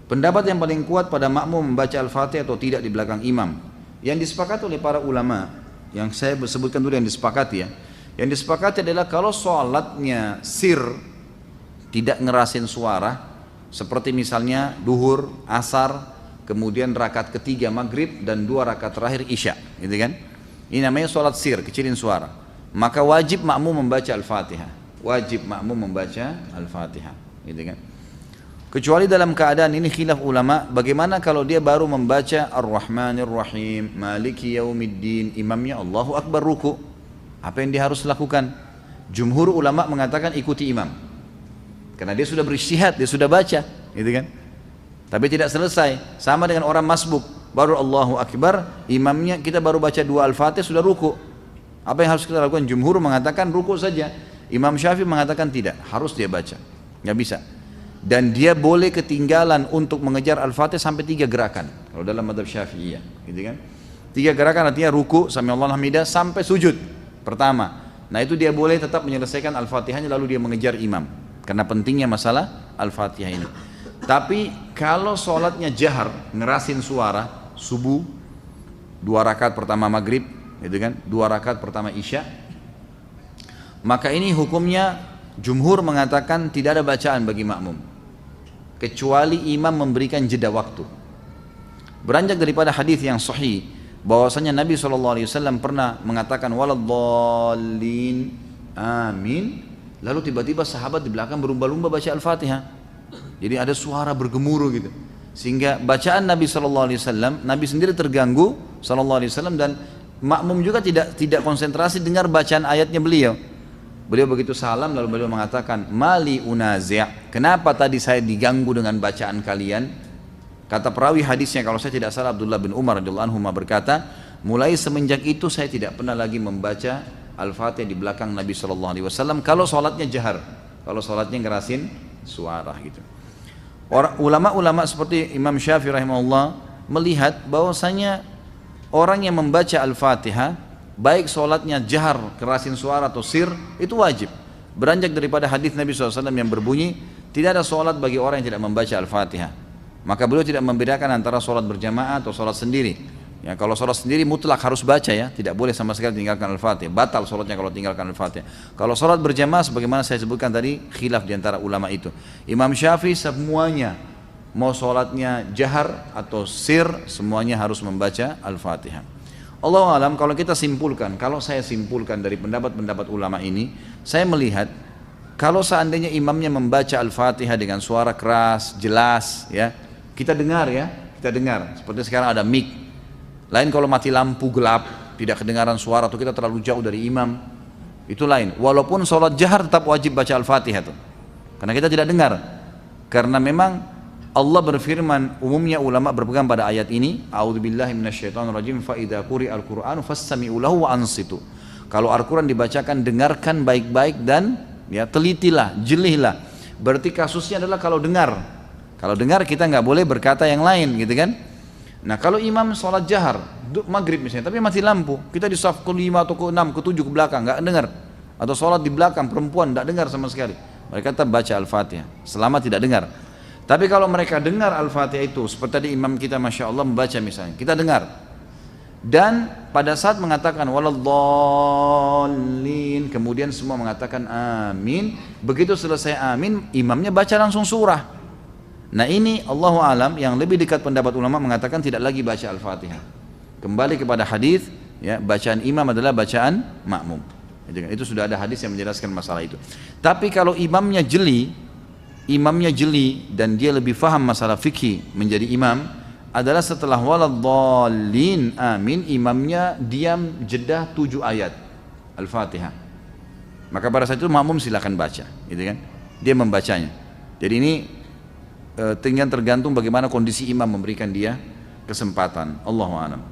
Pendapat yang paling kuat pada makmum membaca Al-Fatihah atau tidak di belakang imam, yang disepakati oleh para ulama, yang saya sebutkan dulu yang disepakati ya. Yang disepakati adalah kalau sholatnya sir, tidak ngerasin suara, seperti misalnya duhur, asar, kemudian rakaat ketiga maghrib dan 2 rakaat terakhir isya, gitu kan? Ini namanya sholat sir, kecilin suara. Maka wajib makmum membaca Al-Fatihah. Wajib makmum membaca Al-Fatihah, gitu kan? Kecuali dalam keadaan ini khilaf ulama, bagaimana kalau dia baru membaca Ar-Rahmanir Rahim, Maliki Yaumiddin, imamnya Allahu Akbar ruku. Apa yang dia harus lakukan? Jumhur ulama mengatakan ikuti imam. Karena dia sudah berijtihad, dia sudah baca, gitu kan? Tapi tidak selesai, sama dengan orang masbuk, baru Allahu Akbar, imamnya kita baru baca 2 Al-Fatihah sudah ruku. Apa yang harus kita lakukan? Jumhur mengatakan ruku saja. Imam Syafi'i mengatakan tidak, harus dia baca. Nggak bisa. Dan dia boleh ketinggalan untuk mengejar Al-Fatihah sampai 3 gerakan. Kalau dalam madhab Syafi'iyah, gitu kan? 3 gerakan artinya ruku, sami'allahu hamidah, sampai sujud pertama. Nah itu dia boleh tetap menyelesaikan Al-Fatihahnya lalu dia mengejar imam. Karena pentingnya masalah Al-Fatihah ini. Tapi kalau sholatnya jahar, ngerasin suara, subuh, 2 rakaat pertama maghrib, gitu kan? 2 rakaat pertama isya, maka ini hukumnya jumhur mengatakan tidak ada bacaan bagi makmum, kecuali imam memberikan jeda waktu. Beranjak daripada hadis yang sahih bahwasanya Nabi SAW pernah mengatakan waladdallin amin, lalu tiba-tiba sahabat di belakang berlumba-lumba baca Al-Fatihah. Jadi ada suara bergemuruh gitu, sehingga bacaan Nabi SAW, Nabi sendiri terganggu SAW, dan makmum juga tidak konsentrasi dengar bacaan ayatnya beliau. Beliau begitu salam lalu beliau mengatakan mali unazi', kenapa tadi saya diganggu dengan bacaan kalian? Kata perawi hadisnya kalau saya tidak salah Abdullah bin Umar radhiyallahu anhu berkata, mulai semenjak itu saya tidak pernah lagi membaca Al-Fatihah di belakang Nabi SAW kalau sholatnya jahar, kalau sholatnya ngerasin suara gitu. Ulama-ulama seperti Imam Syafi'i rahimahullah melihat bahwasanya orang yang membaca Al-Fatihah baik sholatnya jahar, kerasin suara atau sir, itu wajib. Beranjak daripada hadis Nabi SAW yang berbunyi tidak ada sholat bagi orang yang tidak membaca Al-Fatihah. Maka beliau tidak membedakan antara sholat berjamaah atau sholat sendiri ya. Kalau sholat sendiri mutlak harus baca ya, tidak boleh sama sekali tinggalkan Al-Fatihah, batal sholatnya kalau tinggalkan Al-Fatihah. Kalau sholat berjamaah sebagaimana saya sebutkan tadi, khilaf diantara ulama itu. Imam Syafi'i semuanya, mau sholatnya jahar atau sir, semuanya harus membaca Al-Fatihah. Allahu alam, kalau kita simpulkan, kalau saya simpulkan dari pendapat-pendapat ulama ini, saya melihat kalau seandainya imamnya membaca Al-Fatihah dengan suara keras, jelas ya, kita dengar ya, kita dengar. Seperti sekarang ada mic. Lain kalau mati lampu gelap, tidak kedengaran suara atau kita terlalu jauh dari imam, itu lain. Walaupun sholat jahar tetap wajib baca Al-Fatihah tuh. Karena kita tidak dengar. Karena memang Allah berfirman, umumnya ulama berpegang pada ayat ini, a'udzubillahi minasyaitonirrajim, fa idza quri'al qur'anu fastami'u lahu wa ansitu. Kalau Al-Qur'an dibacakan, dengarkan baik-baik dan ya telitilah, jelihlah. Berarti kasusnya adalah kalau dengar. Kalau dengar kita nggak boleh berkata yang lain, gitu kan? Nah, kalau imam sholat jahar, maghrib misalnya, tapi mati lampu, kita di saf ke-5 atau ke-6, ke-7 ke belakang, nggak dengar. Atau sholat di belakang perempuan, nggak dengar sama sekali. Mereka tetap baca Al-Fatihah, selama tidak dengar. Tapi kalau mereka dengar Al-Fatihah itu, seperti tadi imam kita Masya Allah membaca misalnya, kita dengar. Dan pada saat mengatakan waladdallin, kemudian semua mengatakan amin. Begitu selesai amin, imamnya baca langsung surah. Nah ini Allahu alam, yang lebih dekat pendapat ulama mengatakan tidak lagi baca Al-Fatihah. Kembali kepada hadis, ya, bacaan imam adalah bacaan makmum. Itu sudah ada hadis yang menjelaskan masalah itu. Tapi kalau imamnya jeli dan dia lebih faham masalah fikih menjadi imam, adalah setelah waladdallin amin, imamnya diam jeda 7 ayat Al-Fatihah. Maka pada saat itu makmum silakan baca, gitu kan? Dia membacanya. Jadi ini tinggal tergantung bagaimana kondisi imam memberikan dia kesempatan. Allahu a'lam.